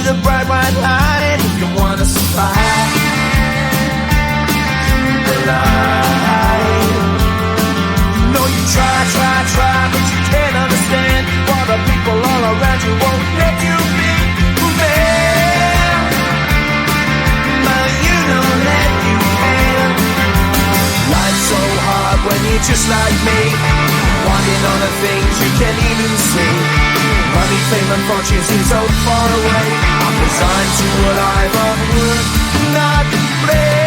the bright white light if you wanna survive. The light. You know you try, but you can't understand why the people all around you won't let you be who man. But you don't let you can. Life's so hard when you're just like me, wanting all the things you can't even see. Money, fame and fortune seem so far away. I'm resigned to a life of work, not play.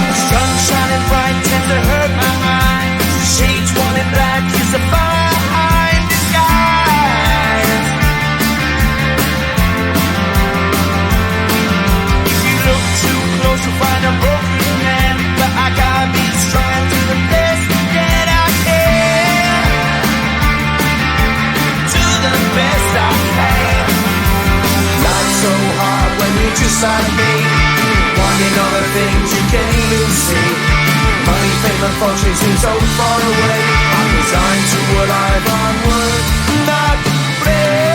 The sun shining bright tends to hurt my mind. The shades worn in black is a fine disguise. If you look too close you'll find a broken man, but I gotta be strong to the best that I can. To the best I can. Life's so hard when you're just like me, wanting all the things you can't even see. Money, fame and fortune seem so far away. I'm resigned to a life on work, not play.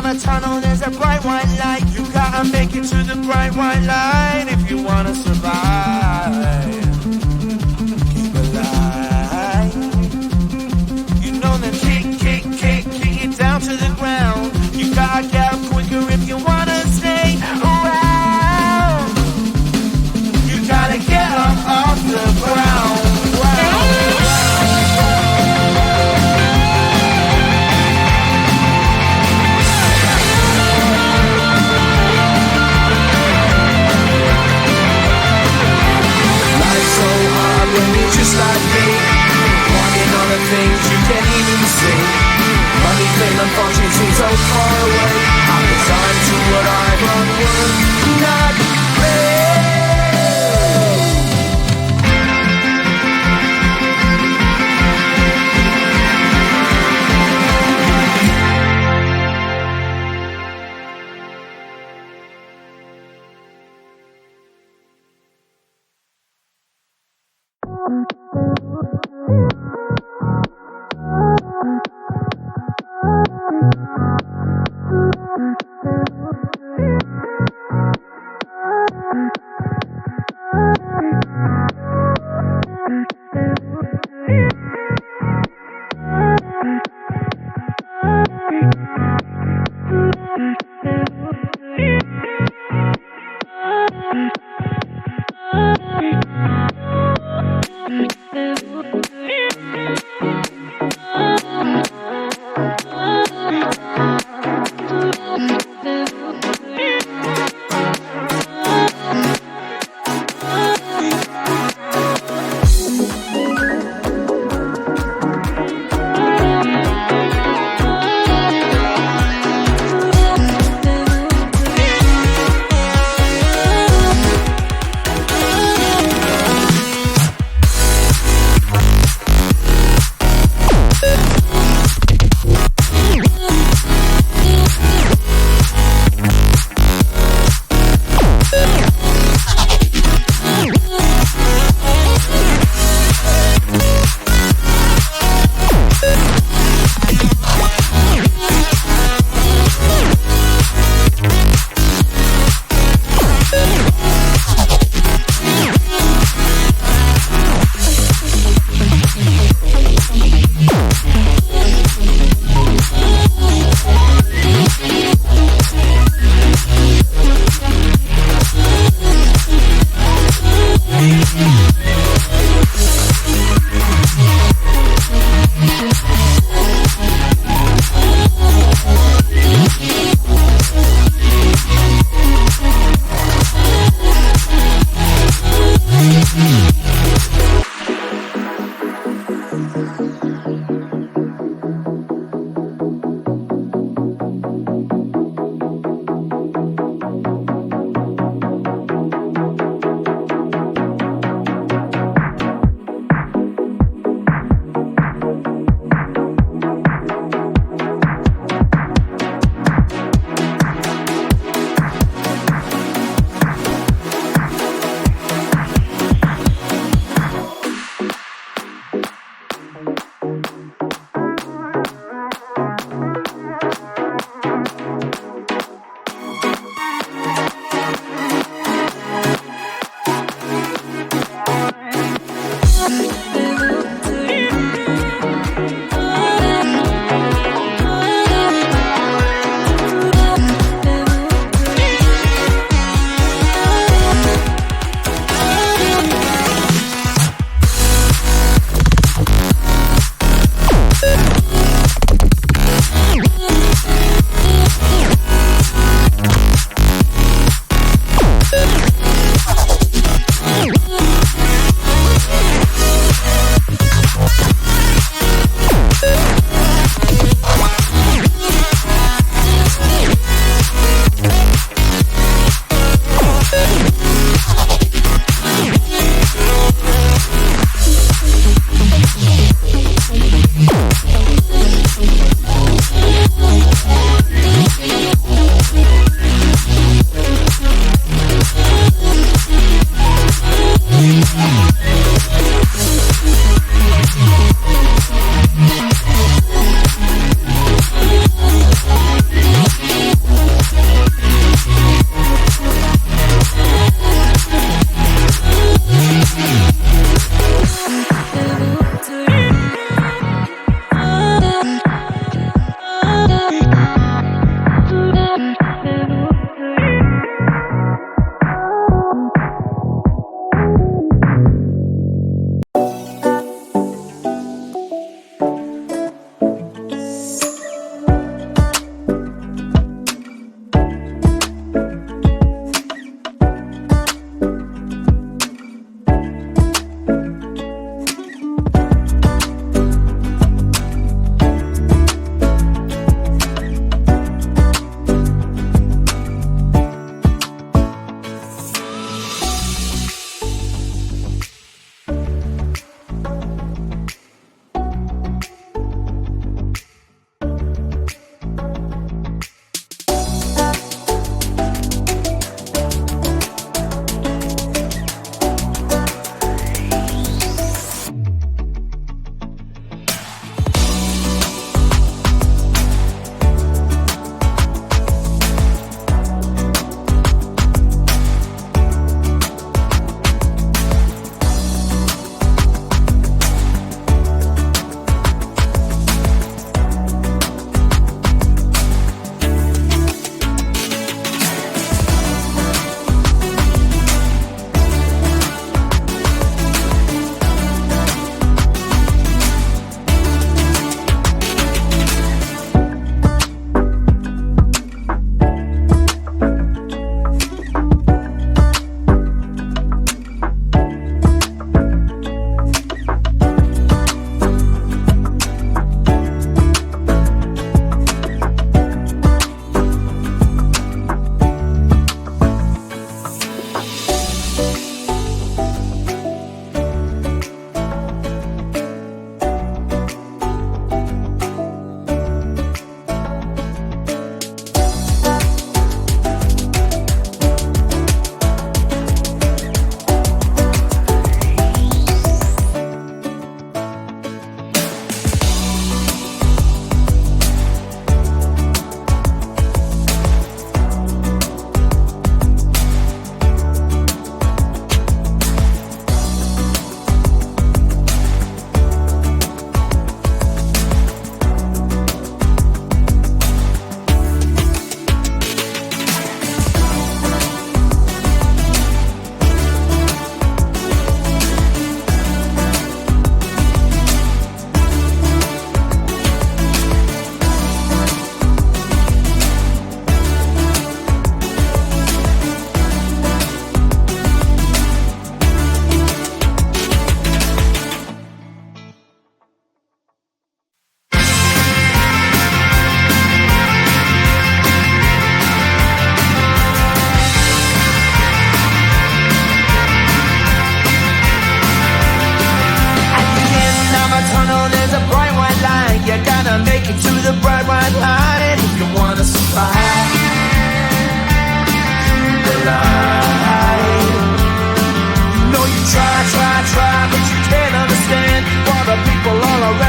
A tunnel, there's a bright white light. You gotta make it to the bright white light if you wanna survive. Keep alive. You know that kick it down to the ground. You gotta get up quicker if you wanna stay around. You gotta get up off the ground. Just like me, wanting all the things you can't even see. Money, fame and fortune seem so far away. I'm resigned to what I've unworked, not play.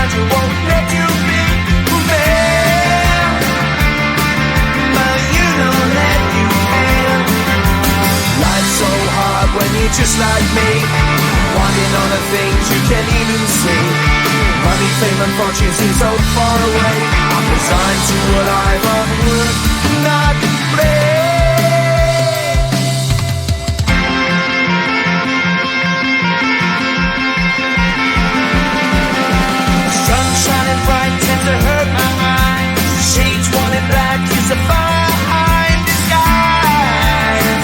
around you won't let you be who man, but you don't let you in. Life's so hard when you're just like me, wanting all the things you can't even see. Money, fame and fortune seem so far away. I'm resigned to what I've unworked, not play. Sun shining bright tends to hurt my eyes. Shades worn in black is a fine disguise.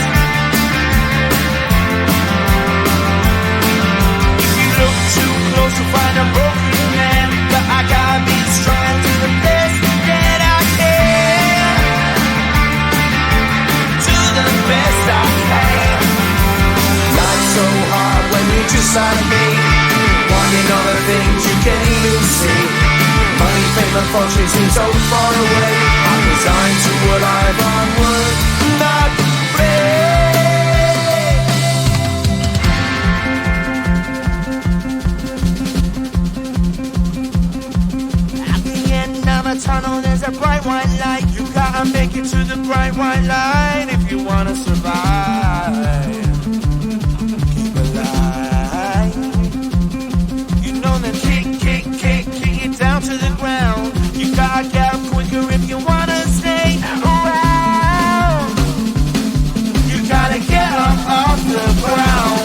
If you look too close you'll find a broken man, but I gotta be strong to the best that I can. Do the best I can. Life's so hard when you're just like me, wanting all the things you can't even see. Money, fame and fortune seem so far away. I'm resigned to what I've unworked, not play. At the end of a tunnel there's a bright white light. You gotta make it to the bright white light if you wanna survive. Keep alive. You know that kick it down to the ground. You gotta get up quicker if you wanna stay around. You gotta get up off the ground.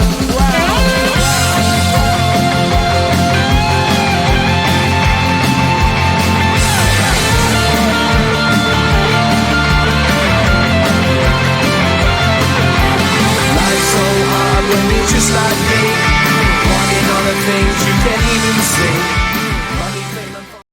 Life's so hard when you're just like